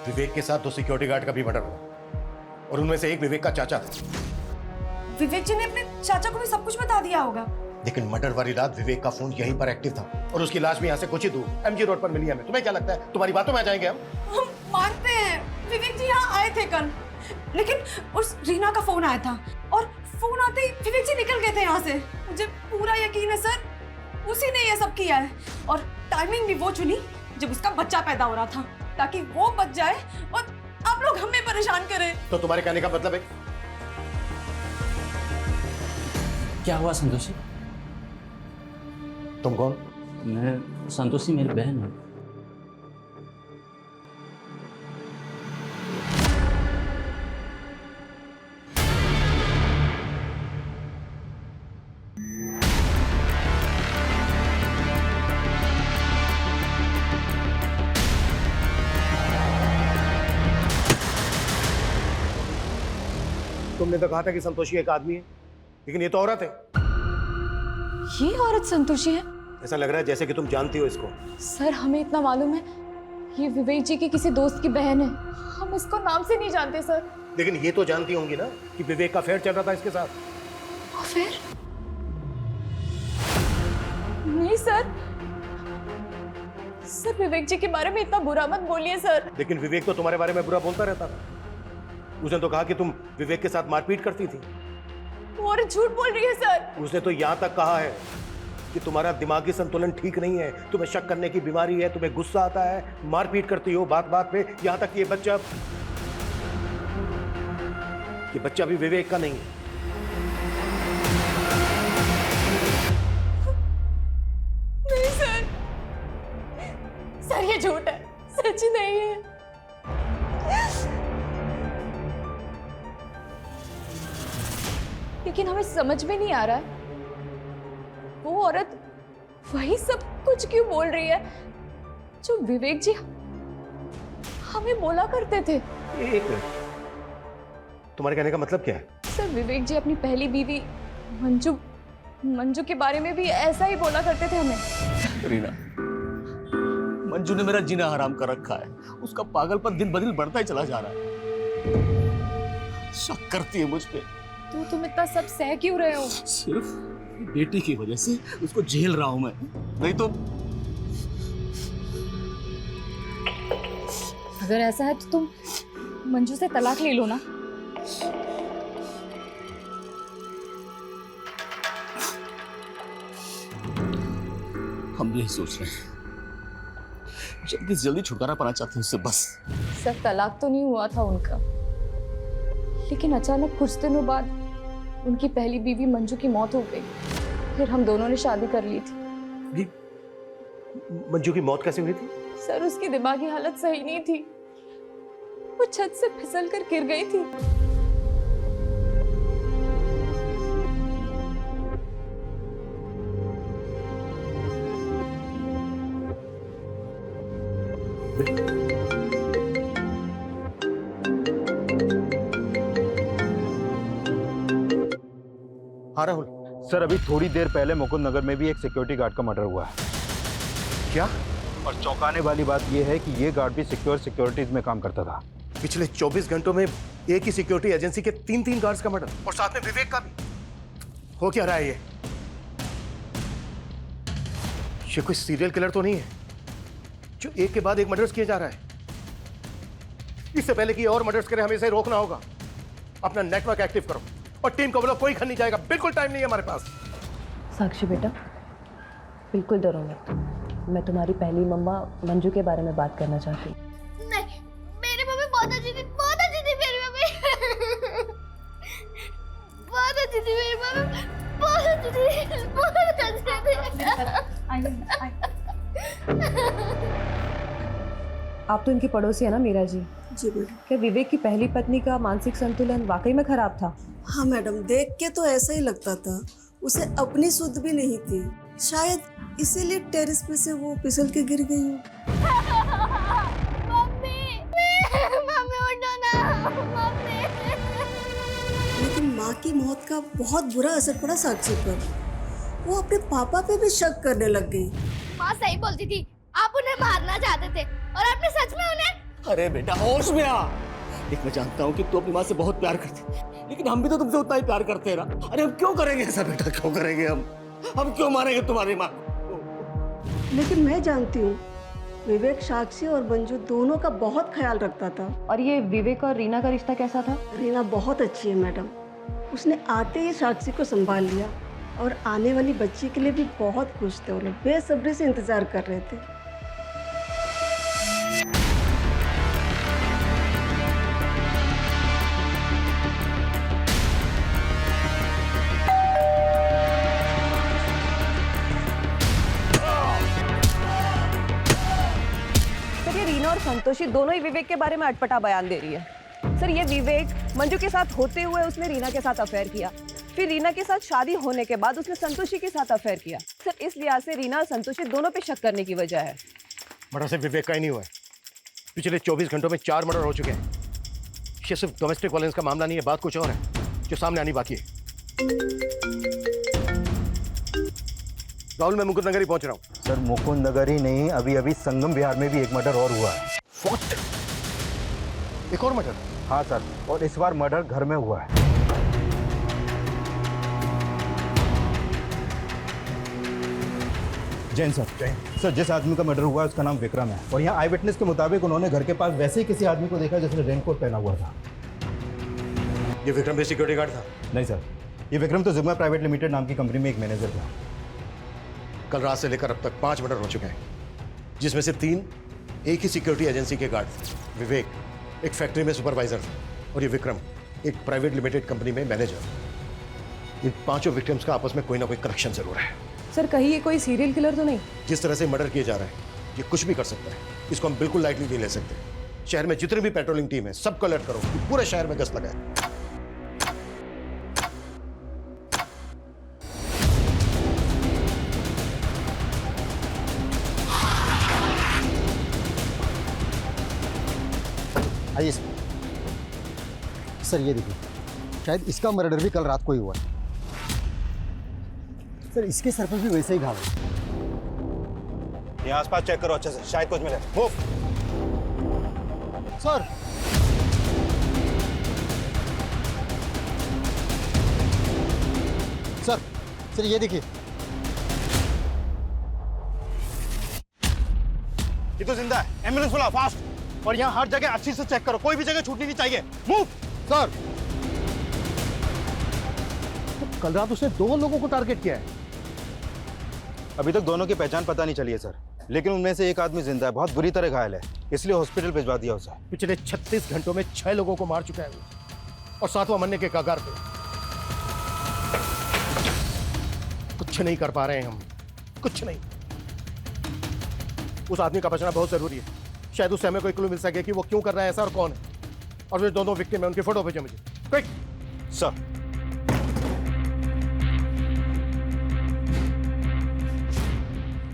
Speaker 1: विवेक के साथ 2 सिक्योरिटी गार्ड का भी मर्डर हुआ और उनमें से एक विवेक का चाचा था।
Speaker 5: विवेक जी ने अपने चाचा को भी सब कुछ बता दिया होगा।
Speaker 1: लेकिन मर्डर वाली रात विवेक का फोन यहीं पर एक्टिव था और उसकी लाश भी यहाँ से कुछ ही दूर एमजी रोड पर मिली हमें। तुम्हें क्या लगता है तुम्हारी बातों में आ जाएंगे हम
Speaker 5: मानते हैं विवेक जी यहाँ आए थे कल, लेकिन उस रीना का फोन आया था और फोन आते ही विवेक जी निकल गए थे यहाँ से। मुझे पूरा यकीन है सर, उसी ने ये सब किया है और टाइमिंग भी वो चुनी जब उसका बच्चा पैदा हो रहा था, ताकि वो बच जाए और आप लोग हमें परेशान करें।
Speaker 1: तो तुम्हारे कहने का मतलब है?
Speaker 12: क्या हुआ संतोषी?
Speaker 1: तुम कौन?
Speaker 12: मैं संतोषी, मेरी बहन है।
Speaker 1: तुमने तो कहा था कि संतोषी एक आदमी है, लेकिन ये तो औरत है।
Speaker 7: ये औरत संतोषी है?
Speaker 1: ऐसा लग रहा है जैसे कि तुम जानती हो इसको।
Speaker 7: सर हमें इतना मालूम है, ये विवेक जी की किसी दोस्त की बहन है। हम इसको नाम से नहीं जानते सर।
Speaker 1: लेकिन ये तो जानती होंगी ना कि विवेक का अफेयर चल रहा था इसके साथ।
Speaker 7: अफेयर? नहीं सर, सर विवेक जी के बारे में इतना बुरा मत बोलिए सर।
Speaker 1: लेकिन विवेक तो तुम्हारे बारे में बुरा बोलता रहता था। उसने तो कहा कि तुम विवेक के साथ मारपीट करती थी।
Speaker 7: वो और झूठ बोल रही है सर।
Speaker 1: उसने तो यहाँ तक कहा है कि तुम्हारा दिमागी संतुलन ठीक नहीं है, तुम्हें शक करने की बीमारी है, तुम्हें गुस्सा आता है, मारपीट करती हो बात बात पे, यहाँ तक कि ये बच्चा भी विवेक का नहीं है।
Speaker 7: नहीं सर, सर ये झूठ है, सच नहीं है। लेकिन हमें समझ में नहीं आ रहा है वो औरत वही सब कुछ क्यों बोल रही है जो विवेक जी हमें बोला करते थे।
Speaker 1: एक मिनट, तुम्हारे कहने का मतलब क्या है?
Speaker 7: सर विवेक जी अपनी पहली बीवी मंजू के बारे में भी ऐसा ही बोला करते थे हमें।
Speaker 2: रीना, मंजू ने मेरा जीना हराम कर रखा है। उसका पागलपन दिन ब दिन बढ़ता ही चला जा रहा है। शक करती है मुझ पे।
Speaker 7: तो तुम इतना सब सह क्यों रहे हो?
Speaker 2: सिर्फ बेटी की वजह से उसको झेल रहा हूं मैं, नहीं तो।
Speaker 7: अगर ऐसा है तो तुम मंजू से तलाक ले लो ना।
Speaker 2: हम यही सोच रहे हैं, जल्दी से जल्दी छुटकारा पाना चाहते हैं उससे, बस।
Speaker 7: सर तलाक तो नहीं हुआ था उनका, लेकिन अचानक कुछ दिनों बाद उनकी पहली बीवी मंजू की मौत हो गई। फिर हम दोनों ने शादी कर ली थी।
Speaker 1: मंजू की मौत कैसे हुई थी?
Speaker 7: सर उसकी दिमागी हालत सही नहीं थी, वो छत से फिसल कर गिर गई थी।
Speaker 1: हाँ राहुल।
Speaker 8: सर अभी थोड़ी देर पहले मुकुंद नगर में भी एक सिक्योरिटी गार्ड का मर्डर हुआ है।
Speaker 1: क्या?
Speaker 8: और चौंकाने वाली बात यह है कि ये गार्ड भी सिक्योरिटीज में काम करता था।
Speaker 1: पिछले 24 घंटों में एक ही सिक्योरिटी एजेंसी के 3 गार्ड्स का मर्डर, और साथ में विवेक का भी। हो क्या रहा है ये कोई सीरियल किलर तो नहीं है जो एक के बाद एक मर्डर्स किए जा रहा है? इससे पहले कि और मर्डर्स करें हमें इसे रोकना होगा। अपना नेटवर्क एक्टिव करो और टीम को बोलो कोई घर नहीं जाएगा, बिल्कुल टाइम नहीं है हमारे पास।
Speaker 10: साक्षी बेटा, बिल्कुल डरो मत। मैं तुम्हारी पहली मम्मा मंजू के बारे में बात करना चाहती हूँ।
Speaker 4: नहीं, मेरी मम्मी बहुत अच्छी थी, बहुत अच्छी थी मेरी मम्मी। बहुत अच्छी थी मेरी मम्मी, बहुत अच्छी थी, बहुत अच्छी थी।
Speaker 10: आप तो इनकी पड़ोसी है ना मीरा जी?
Speaker 9: जी मैडम।
Speaker 10: क्या विवेक की पहली पत्नी का मानसिक संतुलन वाकई में खराब था?
Speaker 9: हाँ मैडम, देख के तो ऐसा ही लगता था। उसे अपनी सुध भी नहीं थी, शायद इसीलिए टेरेस पे से वो फिसल के गिर गई हो।
Speaker 4: मम्मी, मम्मी उठो ना, मम्मी।
Speaker 9: लेकिन माँ की मौत का बहुत बुरा असर पड़ा साक्षी पर। वो अपने पापा पे भी शक करने लग गई।
Speaker 4: माँ सही बोलती थी, आप उन्हें मारना चाहते थे और आपने सच में उन्हें।
Speaker 2: अरे बेटा होश में आ। देख मैं जानता हूँ कि तू अपनी माँ से बहुत प्यार करती, लेकिन हम भी तो तुमसे उतना ही प्यार करते हैं ना। अरे हम क्यों करेंगे ऐसा बेटा, क्यों करेंगे हम क्यों मारेंगे तुम्हारी माँ को?
Speaker 9: लेकिन मैं जानती हूँ विवेक साक्षी और मंजू दोनों का बहुत ख्याल रखता था।
Speaker 10: और ये विवेक और रीना का रिश्ता कैसा था?
Speaker 9: रीना बहुत अच्छी है मैडम। उसने आते ही साक्षी को संभाल लिया और आने वाली बच्ची के लिए भी बहुत खुश थे। उन्हें बेसब्री से इंतजार कर रहे थे।
Speaker 10: सर ये रीना और संतोषी दोनों ही विवेक के बारे में अटपटा बयान दे रही है। सर ये विवेक मंजू के साथ होते हुए उसने रीना के साथ अफेयर किया, फिर रीना के साथ शादी होने के बाद उसने संतोषी के साथ अफेयर किया। सर इस लिहाज से रीना और संतोषी दोनों पे शक करने की वजह है।
Speaker 1: मर्डर सिर्फ विवेक का ही नहीं हुआ है। पिछले 24 घंटों में 4 मर्डर हो चुके हैं। ये सिर्फ डोमेस्टिक वायलेंस का मामला नहीं है, बात कुछ और है। जो सामने आनी बाकी है। राहुल, मैं मुकुंद नगर ही पहुंच रहा हूं।
Speaker 8: सर मुकुंद नगर ही नहीं, अभी अभी संगम विहार में भी एक मर्डर और हुआ है।
Speaker 1: What? एक और मर्डर?
Speaker 8: हाँ सर, और इस बार मर्डर घर में हुआ है। जैन सर, सर जिस आदमी का मर्डर हुआ है उसका नाम विक्रम है, और यहाँ आई विटनेस के मुताबिक उन्होंने घर के पास वैसे ही किसी आदमी को देखा जिसने रेनकोट पहना हुआ था।
Speaker 1: ये विक्रम भी सिक्योरिटी गार्ड था?
Speaker 8: नहीं सर, ये विक्रम तो जिग्मा प्राइवेट लिमिटेड नाम की कंपनी में एक मैनेजर था।
Speaker 1: कल रात से लेकर अब तक 5 मर्डर हो चुके हैं, जिसमें से 3 एक ही सिक्योरिटी एजेंसी के गार्ड थे। विवेक एक फैक्ट्री में सुपरवाइजर था, और ये विक्रम एक प्राइवेट लिमिटेड कंपनी में मैनेजर। इन 5 विक्टिम्स का आपस में कोई ना कोई कनेक्शन जरूर है।
Speaker 10: सर कहीं ये कोई सीरियल किलर तो नहीं?
Speaker 1: जिस तरह से मर्डर किए जा रहे हैं, ये कुछ भी कर सकता है। इसको हम बिल्कुल लाइटली नहीं ले सकते। शहर में जितनी भी पेट्रोलिंग टीम है, सबको अलर्ट करो कि पूरे शहर में गश्त लगाए।
Speaker 6: आइए सर, ये देखिए, शायद इसका मर्डर भी कल रात को ही हुआ है। सर इसके सर पर भी वैसे ही घाव है।
Speaker 8: यहाँ आसपास चेक करो अच्छे से, शायद कुछ मिले। मूव।
Speaker 6: सर सर सर ये देखिए,
Speaker 8: ये तो जिंदा है। एम्बुलेंस बुलाओ फास्ट, और यहाँ हर जगह अच्छी से चेक करो, कोई भी जगह छूटनी नहीं चाहिए। मूव।
Speaker 6: सर
Speaker 1: कल रात उसने 2 लोगों को टारगेट किया है।
Speaker 8: अभी तक दोनों की पहचान पता नहीं चली है सर, लेकिन उनमें से एक आदमी जिंदा है, बहुत बुरी तरह घायल है, इसलिए हॉस्पिटल भिजवा दिया उसे।
Speaker 1: पिछले 36 घंटों में 6 लोगों को मार चुका है वो, और 7वां मरने के कगार पे। कुछ नहीं कर पा रहे हैं हम, कुछ नहीं। उस आदमी का बचना बहुत जरूरी है। शायद उससे हमें कोई क्लू मिल सके कि वो क्यों कर रहा है ऐसा और कौन है। और वे दोनों विक्टिम है, उनकी फोटो भेजो मुझे क्विक।
Speaker 8: सर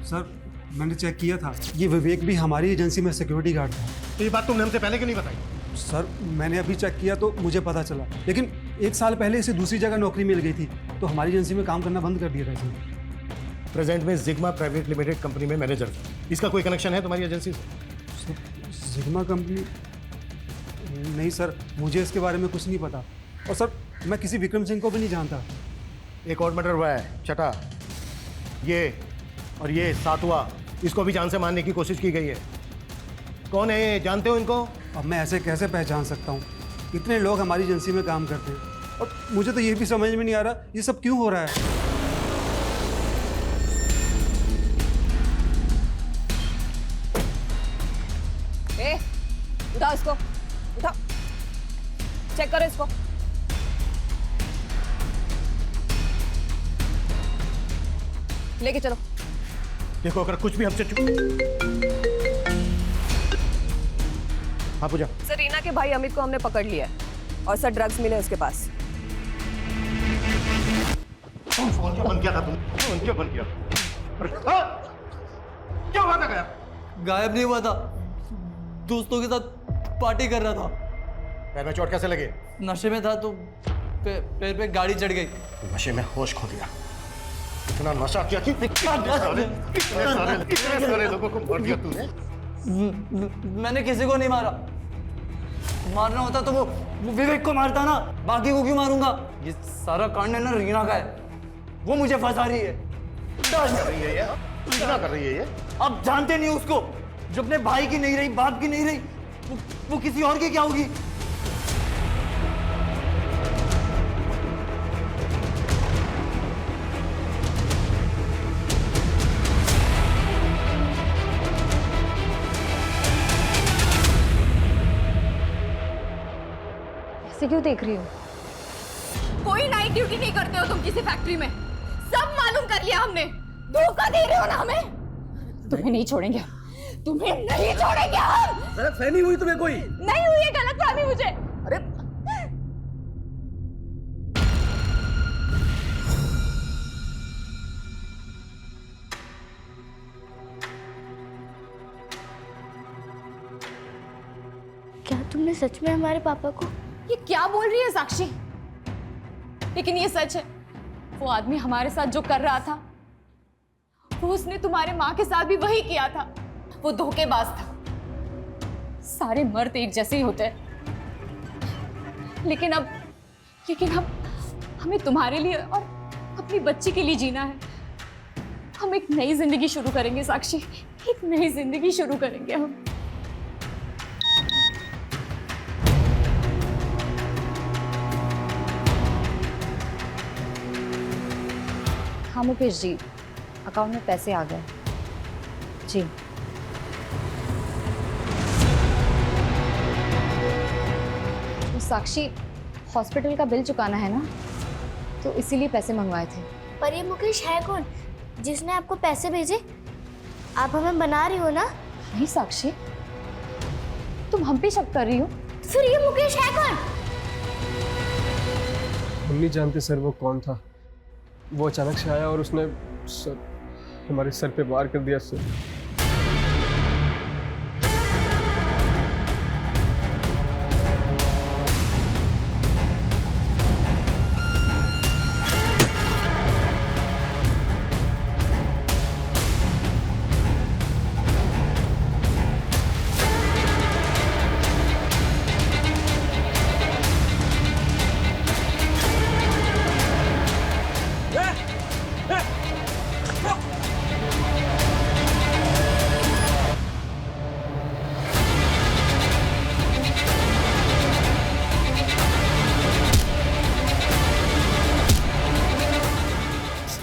Speaker 3: सर मैंने चेक किया था, ये विवेक भी हमारी एजेंसी में सिक्योरिटी गार्ड था।
Speaker 1: तो ये बात तुमने हमसे पहले क्यों नहीं बताई?
Speaker 3: सर मैंने अभी चेक किया तो मुझे पता चला, लेकिन 1 साल पहले इसे दूसरी जगह नौकरी मिल गई थी, तो हमारी एजेंसी में काम करना बंद कर दिया था इसने।
Speaker 1: प्रेजेंट में जिग्मा प्राइवेट लिमिटेड कंपनी में मैनेजर था। इसका कोई कनेक्शन है तुम्हारी एजेंसी से?
Speaker 3: जिग्मा कंपनी? नहीं सर, मुझे इसके बारे में कुछ नहीं पता। और सर मैं किसी विक्रम सिंह को भी नहीं जानता।
Speaker 1: एक और मर्डर हुआ है, छठा, ये और ये 7वां, इसको भी जान से मारने की कोशिश की गई है। कौन है ये, जानते हो इनको?
Speaker 3: अब मैं ऐसे कैसे पहचान सकता हूँ? इतने लोग हमारी एजेंसी में काम करते हैं, और मुझे तो ये भी समझ में नहीं आ रहा ये सब क्यों हो रहा है।
Speaker 10: उठा इसको, उठा, चेक करो इसको। लेके चलो।
Speaker 1: देखो अगर कुछ भी हमसे हाँ पूजा।
Speaker 10: सर रीना के भाई अमित को हमने पकड़ लिया है, और सर ड्रग्स मिले उसके पास।
Speaker 1: फोन क्यों बंद किया था तुमने? फोन क्यों बंद किया? क्या हुआ था गायब?
Speaker 13: गायब नहीं हुआ था, दोस्तों के साथ पार्टी कर रहा था।
Speaker 1: पैर में चोट कैसे लगे?
Speaker 13: नशे में था तो पैर पे गाड़ी चढ़ गई।
Speaker 1: नशे में होश खो दिया। इतना नशा किया कि कितने सारे लोगों को मार दिया तूने।
Speaker 13: मैंने किसी को नहीं मारा, मारना होता तो वो विवेक को मारता ना, बाकी को क्यों मारूंगा? ये सारा कांड है ना रीना का है, वो मुझे फंसा रही है।
Speaker 1: कर रही है ये, क्या कर रही है ये?
Speaker 13: अब जानते नहीं उसको, जो अपने भाई की नहीं रही, बाप की नहीं रही, वो किसी और की क्या होगी?
Speaker 7: ऐसे क्यों देख रही हो?
Speaker 5: कोई नाइट ड्यूटी नहीं करते हो तुम किसी फैक्ट्री में, सब मालूम कर लिया हमने। धोखा दे रहे हो ना हमें।
Speaker 7: तुम्हें नहीं छोड़ेंगे,
Speaker 5: तुम्हें नहीं छोड़ेंगे हम।
Speaker 13: गलतफहमी हुई तुम्हें कोई?
Speaker 5: नहीं हुई है गलतफहमी मुझे।
Speaker 13: अरे
Speaker 4: क्या तुमने सच में हमारे पापा को?
Speaker 5: ये क्या बोल रही है साक्षी?
Speaker 7: लेकिन ये सच है, वो आदमी हमारे साथ जो कर रहा था वो उसने तुम्हारे माँ के साथ भी वही किया था। वो धोखेबाज था। सारे मर्द एक जैसे ही होते हैं, लेकिन अब हमें तुम्हारे लिए और अपनी बच्ची के लिए जीना है। हम एक नई जिंदगी शुरू करेंगे साक्षी, एक नई जिंदगी शुरू करेंगे हम। हाँ मुकेश जी, अकाउंट में पैसे आ गए जी। तो साक्षी, हॉस्पिटल का बिल चुकाना है ना, तो इसीलिए पैसे मंगवाए थे।
Speaker 4: पर ये मुकेश है कौन जिसने आपको पैसे भेजे? आप हमें बना रही हो ना?
Speaker 7: नहीं साक्षी, तुम हम पे शक कर रही हो।
Speaker 4: फिर ये मुकेश है कौन?
Speaker 14: हम नहीं जानते सर वो कौन था। वो अचानक से आया और उसने हमारे सर पे वार कर दिया सर।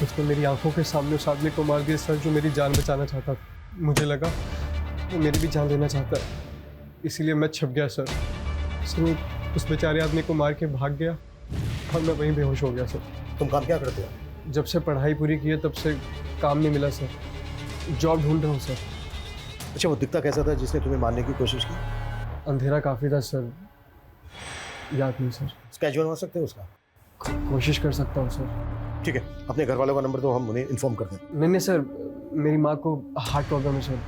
Speaker 14: उसने मेरी आंखों के सामने उस आदमी को मार दिया सर, जो मेरी जान बचाना चाहता था। मुझे लगा वो मेरी भी जान लेना चाहता है, इसीलिए मैं छप गया सर। सर उस बेचारे आदमी को मार के भाग गया और मैं वहीं बेहोश हो गया सर।
Speaker 1: तुम काम क्या करते हो?
Speaker 14: जब से पढ़ाई पूरी की है तब से काम नहीं मिला सर, जॉब ढूंढ रहा हूँ सर।
Speaker 1: अच्छा, वो दिखता कैसा था जिसने तुम्हें मारने की कोशिश की?
Speaker 14: अंधेरा काफ़ी था सर, याद नहीं सर।
Speaker 1: स्केड्यूल हो सकते हो उसका?
Speaker 14: कोशिश कर सकता हूँ सर।
Speaker 1: ठीक है, अपने घर वालों का नंबर दो, हम उन्हें इन्फॉर्म कर दें।
Speaker 14: नहीं सर, मेरी माँ को हार्ट प्रॉब्लम है सर।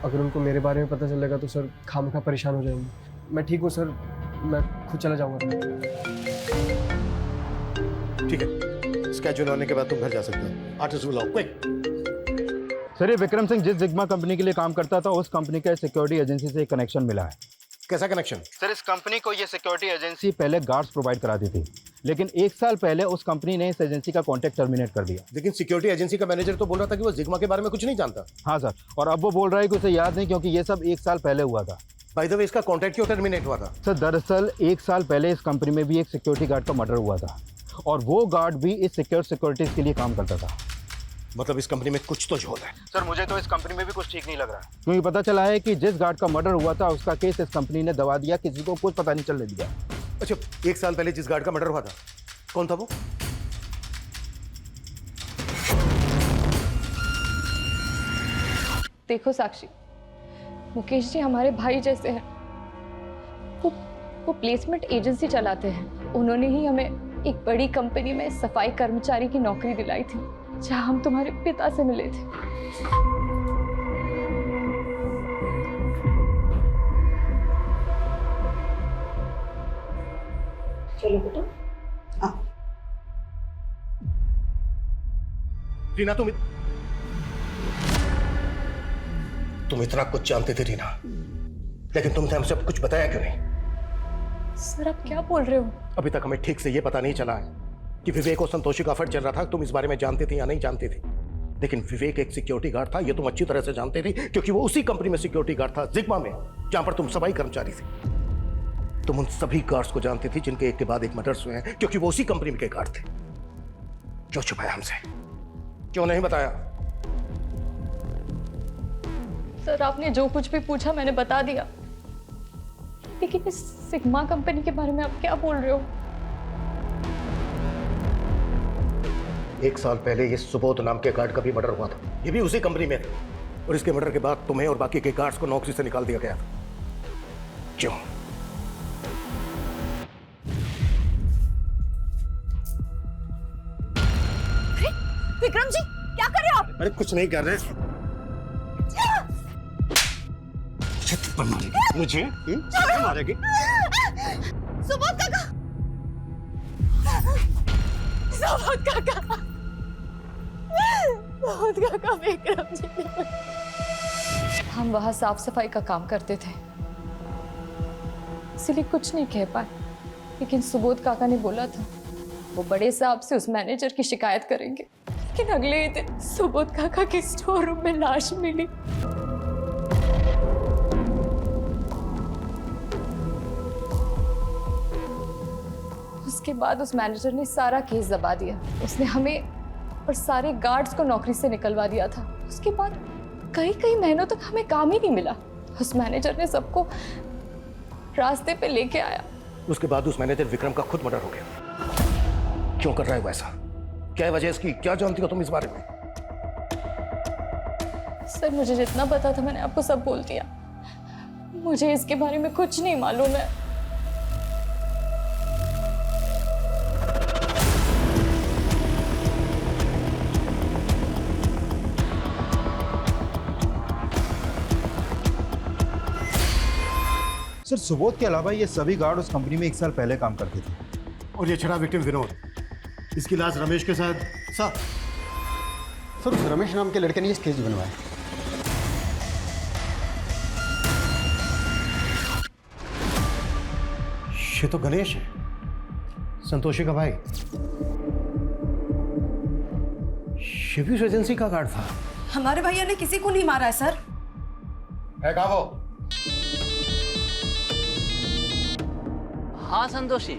Speaker 14: अगर उनको मेरे बारे में पता चलेगा तो सर खामखा परेशान हो जाएंगे। मैं ठीक हूँ सर, मैं खुद चला जाऊँगा।
Speaker 1: ठीक है, स्केड्यूल होने के बाद तुम घर जा सकते हो। आर्टिस्ट बुलाओ, क्विक।
Speaker 8: सर ये विक्रम सिंह जिस जिग्मा कंपनी के लिए काम करता था, उस कंपनी के सिक्योरिटी एजेंसी से एक कनेक्शन मिला है।
Speaker 1: कैसा कनेक्शन?
Speaker 8: सर इस कंपनी को ये सिक्योरिटी एजेंसी पहले गार्ड्स प्रोवाइड कराती थी, लेकिन 1 साल पहले उस कंपनी ने इस एजेंसी का कॉन्ट्रैक्ट टर्मिनेट कर दिया।
Speaker 1: लेकिन सिक्योरिटी एजेंसी का मैनेजर तो बोल रहा था कि वो जिग्मा के बारे में कुछ नहीं जानता।
Speaker 8: हाँ सर, और अब वो बोल रहा है कि उसे याद नहीं, क्योंकि ये सब 1 साल पहले हुआ था।
Speaker 1: बाय द वे, इसका कॉन्ट्रैक्ट क्यों टर्मिनेट हुआ था?
Speaker 8: सर दरअसल 1 साल पहले इस कंपनी में भी एक सिक्योरिटी गार्ड का मर्डर हुआ था, और वो गार्ड भी इस सिक्योरिटीज के लिए काम करता था।
Speaker 1: मतलब इस कंपनी में कुछ तो झोल है।
Speaker 8: सर मुझे तो इस कंपनी में भी कुछ ठीक नहीं लग रहा, क्योंकि पता चला है कि जिस गार्ड का मर्डर हुआ था उसका केस इस कंपनी ने दबा दिया, किसी को कुछ पता नहीं चलने दिया।
Speaker 1: अच्छा, 1 साल पहले जिस गार्ड का मर्डर हुआ था, कौन था वो?
Speaker 7: देखो साक्षी, मुकेश जी हमारे भाई जैसे हैं। वो प्लेसमेंट एजेंसी चलाते हैं। उन्होंने ही हमें एक बड़ी कंपनी में सफाई कर्मचारी की नौकरी दिलाई थी, जहां हम तुम्हारे पिता से मिले थे।
Speaker 9: चलो बेटा,
Speaker 1: रीना, तुम इतना कुछ जानते थे रीना, लेकिन तुमने हमसे कुछ बताया क्यों नहीं?
Speaker 7: सर आप क्या बोल रहे हो?
Speaker 1: अभी तक हमें ठीक से ये पता नहीं चला है कि विवेक और संतोषी का अफेयर चल रहा था। तुम इस बारे में जानते थे या नहीं जानते थे? लेकिन विवेक एक सिक्योरिटी गार्ड था, ये तुम अच्छी तरह से जानते थे, क्योंकि वो उसी कंपनी में सिक्योरिटी गार्ड था, जिग्मा में, जहां पर तुम सफाई कर्मचारी थे। तुम उन सभी गार्ड्स को जानते थे जिनके एक के बाद एक मर्डर्स हुए हैं, क्योंकि वो उसी कंपनी के गार्ड थे। क्यों छुपाया हमसे? क्यों नहीं बताया?
Speaker 7: सर आपने जो कुछ भी पूछा मैंने बता दिया, लेकिन इस सिग्मा कंपनी के बारे में आप क्या बोल रहे हो?
Speaker 1: 1 साल पहले ये सुबोध नाम के गार्ड का भी मर्डर हुआ था, ये भी उसी कंपनी में था, और इसके मर्डर के बाद तुम्हें और बाकी के गार्ड्स को नौकरी से निकाल दिया गया था। क्यों?
Speaker 5: विक्रम जी क्या कर रहे हो आप?
Speaker 1: अरे कुछ नहीं कर रहे। मारेगी मुझे? मारेगी?
Speaker 5: सुबोध काका,
Speaker 11: सुबोध काका, सुबोध काका विक्रम जी।
Speaker 7: हम वहाँ साफ सफाई का काम करते थे, इसलिए कुछ नहीं कह पाए, लेकिन सुबोध काका ने बोला था वो बड़े साहब से उस मैनेजर की शिकायत करेंगे। लेकिन अगले ही दिन सुबोध काका के स्टोर रूम में लाश मिली। उसके बाद उस मैनेजर ने सारा केस दबा दिया। उसने हमें और सारे गार्ड्स को नौकरी से निकलवा दिया था। उसके बाद कई महीनों तक हमें काम ही नहीं मिला। उस मैनेजर ने सबको रास्ते पे लेके आया।
Speaker 1: उसके बाद उस मैनेजर विक्रम का खुद मर्डर हो गया। क्यों कर रहा है वो ऐसा? क्या है वजह इसकी? क्या जानती हो तुम इस बारे में?
Speaker 7: सर, मुझे जितना पता था मैंने आपको सब बोल दिया। मुझे इसके बारे में कुछ नहीं मालूम है।
Speaker 8: सर सुबोध के अलावा ये सभी गार्ड उस कंपनी में 1 साल पहले काम करते थे।
Speaker 1: और ये छड़ा विक्टिम विनोद, इसकी लाश रमेश के साथ
Speaker 6: सर उस रमेश नाम के लड़के ने ये स्केच बनवाया।
Speaker 1: ये तो गणेश है, संतोषी का भाई। ये भी उस एजेंसी का गार्ड था।
Speaker 5: हमारे भैया ने किसी को नहीं मारा है सर।
Speaker 1: है कहाँ वो?
Speaker 12: हाँ संतोषी,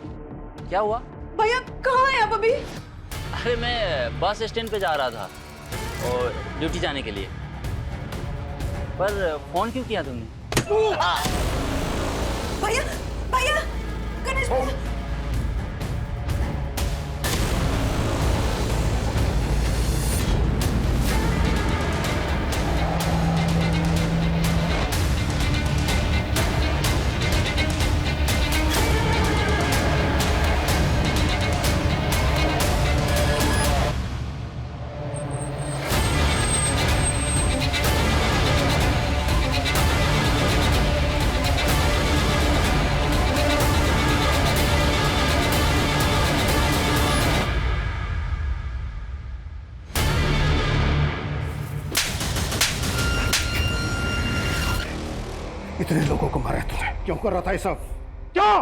Speaker 12: क्या हुआ?
Speaker 5: भैया कहाँ है आप अभी?
Speaker 12: अरे मैं बस स्टैंड पे जा रहा था और ड्यूटी जाने के लिए। पर फोन क्यों किया तुमने?
Speaker 5: भैया भैया गणेश भैया।
Speaker 1: इतने लोगों को मारा है तूने, क्यों कर रहा था ये सब? क्यों?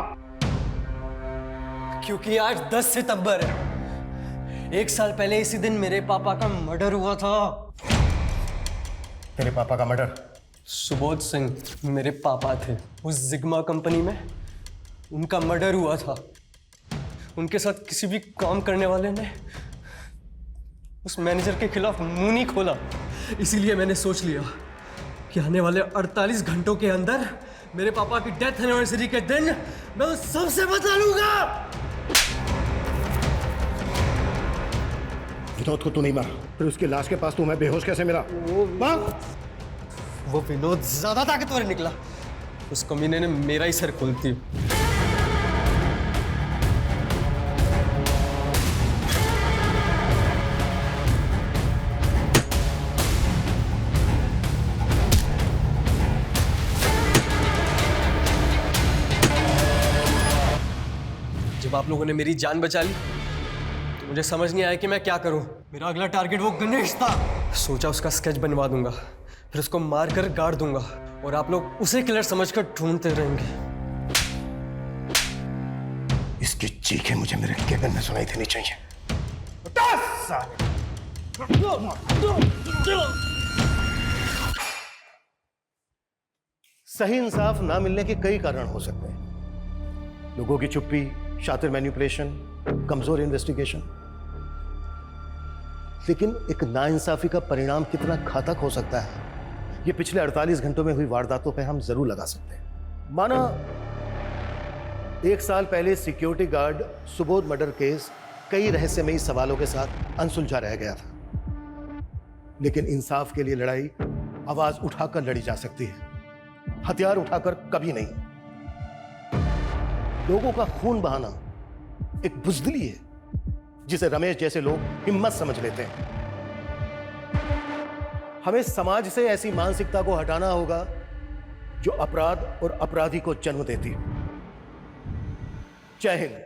Speaker 13: क्योंकि आज 10 सितंबर है। 1 साल पहले इसी दिन मेरे पापा का मर्डर हुआ था।
Speaker 1: तेरे पापा का मर्डर?
Speaker 13: सुबोध सिंह मेरे पापा थे। उस जिग्मा कंपनी में उनका मर्डर हुआ था। उनके साथ किसी भी काम करने वाले ने उस मैनेजर के खिलाफ मुंह नहीं खोला। इसीलिए मैंने सोच लिया कि आने वाले 48 घंटों के अंदर मेरे पापा की डेथ एनिवर्सरी के दिन मैं उन सबसे बदला लूंगा।
Speaker 1: विनोद को तू नहीं मारा, फिर उसकी लाश के पास तू मैं बेहोश कैसे मिला?
Speaker 13: वो विनोद ज्यादा ताकतवर निकला। उस कमीने ने मेरा ही सर खोल दिया। जब आप लोगों ने मेरी जान बचा ली तो मुझे समझ नहीं आया कि मैं क्या करूं। मेरा अगला टारगेट वो गणेश था। सोचा उसका स्केच बनवा दूंगा, फिर उसको मारकर गाड़ दूंगा और आप लोग उसे किलर समझकर ढूंढते रहेंगे।
Speaker 1: इसकी चीखें मुझे मेरे केबिन में सुनाई देनी चाहिए। सही इंसाफ ना मिलने के कई कारण हो सकते हैं। लोगों की चुप्पी, शातिर मैनिपुलेशन, कमजोर इन्वेस्टिगेशन। लेकिन एक नाइंसाफी का परिणाम कितना घातक हो सकता है, ये पिछले 48 घंटों में हुई वारदातों पे हम जरूर लगा सकते हैं। माना 1 साल पहले security guard Subodh murder case कई रहस्यमयी सवालों के साथ अनसुलझा रह गया था, लेकिन इंसाफ के लिए लड़ाई आवाज उठाकर लड़ी जा सकती है, हथियार उठाकर कभी नहीं। लोगों का खून बहाना एक बुज़दिली है जिसे रमेश जैसे लोग हिम्मत समझ लेते हैं। हमें समाज से ऐसी मानसिकता को हटाना होगा जो अपराध और अपराधी को जन्म देती है। जय हिंद।